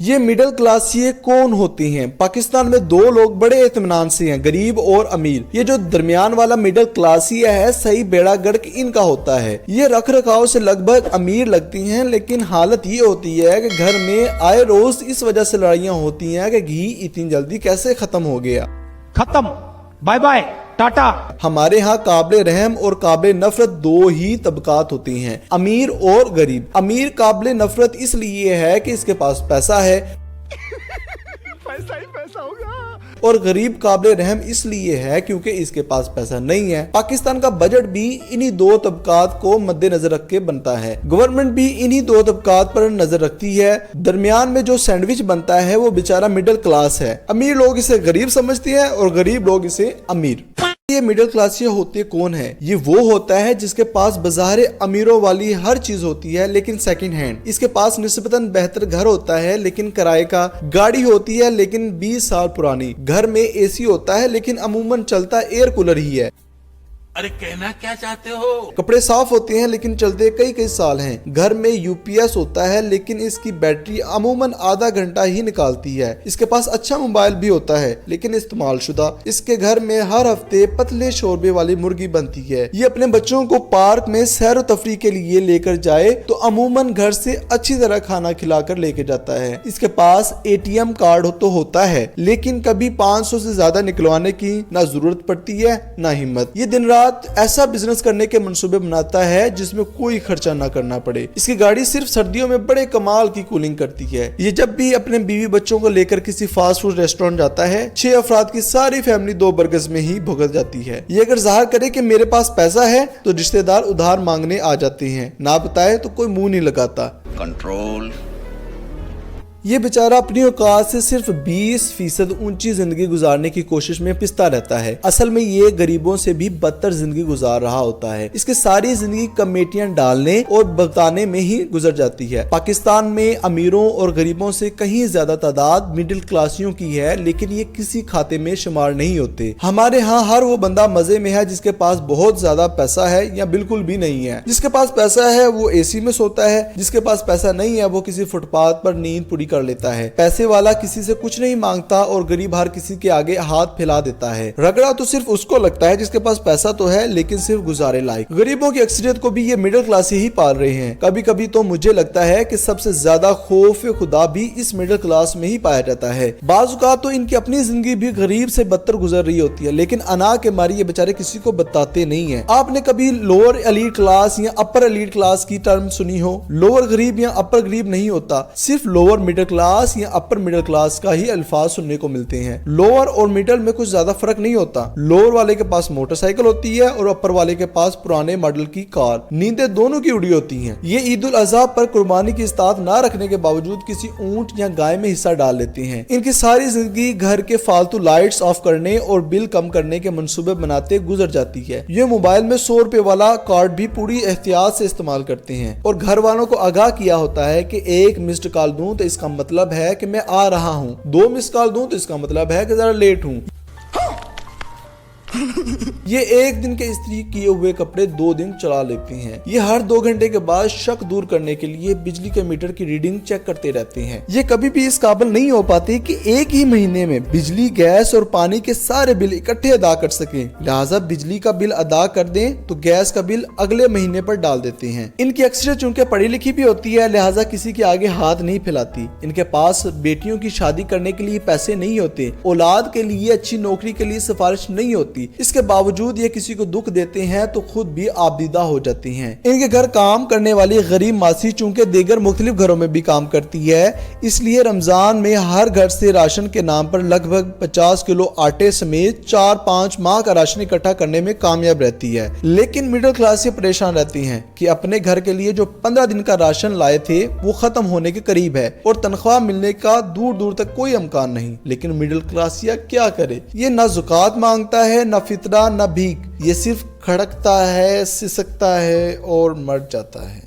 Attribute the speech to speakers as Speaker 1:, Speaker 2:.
Speaker 1: ये middle classy कौन होते हैं? पाकिस्तान में दो लोग बड़े इत्मीनान से हैं, गरीब और अमीर। ये जो दरमियान वाला मिडिल क्लासी है, सही बेड़ा गर्क इनका होता है। ये रख रखाव से लगभग अमीर लगती हैं, लेकिन हालत ये होती है कि घर में आए रोज इस वजह से लड़ाइयाँ होती हैं कि घी इतनी जल्दी कैसे खत्म हो गया।
Speaker 2: खत्म, बाय बाय, टाटा।
Speaker 1: हमारे यहाँ काबिल रहम और काबिल नफरत दो ही तबकात होती हैं, अमीर और गरीब। अमीर काबिल नफरत इसलिए है कि इसके पास पैसा है
Speaker 2: पैसा ही पैसा होगा,
Speaker 1: और गरीब काबिल रहम इसलिए है क्योंकि इसके पास पैसा नहीं है। पाकिस्तान का बजट भी इन्हीं दो तबकात को मद्देनजर रख के बनता है। गवर्नमेंट भी इन्हीं दो तबकात पर नजर रखती है। दरमियान में जो सैंडविच बनता है वो बेचारा मिडिल क्लास है। अमीर लोग इसे गरीब समझते हैं और गरीब लोग इसे अमीर। ये मिडिल क्लास होते कौन है? ये वो होता है जिसके पास बाज़ारे अमीरों वाली हर चीज होती है लेकिन सेकंड हैंड। इसके पास निस्बतन बेहतर घर होता है लेकिन किराए का, गाड़ी होती है लेकिन 20 साल पुरानी, घर में एसी होता है लेकिन अमूमन चलता एयर कूलर ही है।
Speaker 3: अरे कहना क्या चाहते हो?
Speaker 1: कपड़े साफ होते हैं लेकिन चलते कई कई साल हैं। घर में यूपीएस होता है लेकिन इसकी बैटरी अमूमन आधा घंटा ही निकालती है। इसके पास अच्छा मोबाइल भी होता है लेकिन इस्तेमाल शुदा। इसके घर में हर हफ्ते पतले शोरबे वाली मुर्गी बनती है। ये अपने बच्चों को पार्क में सैर व तफरी के लिए लेकर जाए तो अमूमन घर से अच्छी तरह खाना खिलाकर लेके जाता है। इसके पास एटीएम कार्ड तो होता है लेकिन कभी 500 से ज्यादा निकलवाने की ना जरूरत पड़ती है ना हिम्मत। ये दिन रात ऐसा बिजनेस करने के मंसूबे बनाता है जिसमें कोई खर्चा ना करना पड़े। इसकी गाड़ी सिर्फ सर्दियों में बड़े कमाल की कूलिंग करती है। ये जब भी अपने बीवी बच्चों को लेकर किसी फास्ट फूड रेस्टोरेंट जाता है, 6 अफराद की सारी फैमिली 2 बर्गर्स में ही भुगत जाती है। ये अगर जाहिर करे कि मेरे पास पैसा है तो रिश्तेदार उधार मांगने आ जाते हैं, ना बताए तो कोई मुंह नहीं लगाता।
Speaker 3: कंट्रोल।
Speaker 1: ये बेचारा अपनी औकात से सिर्फ 20% ऊंची जिंदगी गुजारने की कोशिश में पिसता रहता है। असल में ये गरीबों से भी बदतर जिंदगी गुजार रहा होता है। इसकी सारी जिंदगी कमेटियां डालने और बताने में ही गुजर जाती है। पाकिस्तान में अमीरों और गरीबों से कहीं ज्यादा तादाद मिडिल क्लासियों की है, लेकिन ये किसी खाते में शुमार नहीं होते। हमारे यहाँ हर वो बंदा मजे में है जिसके पास बहुत ज्यादा पैसा है या बिल्कुल भी नहीं है। जिसके पास पैसा है वो एसी में सोता है, जिसके पास पैसा नहीं है वो किसी फुटपाथ पर नींद पूरी कर लेता है। पैसे वाला किसी से कुछ नहीं मांगता और गरीब हर किसी के आगे हाथ फैला देता है। रगड़ा तो सिर्फ उसको लगता है जिसके पास पैसा तो है लेकिन सिर्फ गुजारे लायक। गरीबों की अक्सरियत को भी ये मिडिल क्लास ही पाल रहे हैं। कभी कभी तो मुझे लगता है कि सबसे ज्यादा खौफ खुदा भी इस मिडिल क्लास में ही पाया जाता है। बाज़-औक़ात तो इनकी अपनी जिंदगी भी गरीब से बदतर गुजर रही होती है, लेकिन अना के मारी ये बेचारे किसी को बताते नहीं है। आपने कभी लोअर एलीट क्लास या अपर एलीट क्लास की टर्म सुनी हो? लोअर गरीब या अपर गरीब नहीं होता, सिर्फ लोअर मिडिल क्लास या अपर मिडिल क्लास का ही अल्फाज सुनने को मिलते हैं। लोअर और मिडिल में कुछ ज्यादा फर्क नहीं होता। लोअर वाले के पास मोटरसाइकिल होती है और अपर वाले के पास पुराने मॉडल की कार। नींदें दोनों की उड़ी होती हैं। ये ईद उल अज़हा पर कुर्बानी की इस्तात ना रखने के बावजूद किसी ऊंट या गाय में हिस्सा डाल लेते हैं। इनकी सारी जिंदगी घर के फालतू लाइट्स ऑफ करने और बिल कम करने के मंसूबे बनाते गुजर जाती है। ये मोबाइल में 100 रुपए वाला कार्ड भी पूरी एहतियात से इस्तेमाल करते हैं और घर वालों को आगाह किया होता है कि 1 मिस्ड कॉल दूं तो इसका मतलब है कि मैं आ रहा हूँ, 2 मिस्ड कॉल दूं तो इसका मतलब है कि जरा लेट हूँ। ये एक दिन के इस्त्री किए हुए कपड़े 2 दिन चला लेते हैं। ये हर 2 घंटे के बाद शक दूर करने के लिए बिजली के मीटर की रीडिंग चेक करते रहते हैं। ये कभी भी इस काबिल नहीं हो पाते कि एक ही महीने में बिजली, गैस और पानी के सारे बिल इकट्ठे अदा कर सकें। लिहाजा बिजली का बिल अदा कर दें तो गैस का बिल अगले महीने पर डाल देते हैं। इनकी अक्सरियत चूंकि पढ़ी लिखी भी होती है, लिहाजा किसी के आगे हाथ नहीं फैलाती। इनके पास बेटियों की शादी करने के लिए पैसे नहीं होते, औलाद के लिए अच्छी नौकरी के लिए सिफारिश नहीं होती। इसके बावजूद ये किसी को दुख देते हैं तो खुद भी आबदीदा हो जाती हैं। इनके घर काम करने वाली गरीब मासी चूंकि दीगर मुख्तलिफ घरों में भी काम करती है, इसलिए रमजान में हर घर से राशन के नाम पर लगभग 50 किलो आटे समेत 4-5 माह का राशन इकट्ठा करने में कामयाब रहती है। लेकिन मिडिल क्लास से परेशान रहती हैं कि अपने घर के लिए जो 15 दिन का राशन लाए थे वो खत्म होने के करीब है और तनख्वाह मिलने का दूर दूर तक कोई इम्कान नहीं। लेकिन मिडिल क्लासिया क्या करे? ये ना ज़कात मांगता है, ना फितरा, ना भीख। ये सिर्फ खड़कता है, सिसकता है और मर जाता है।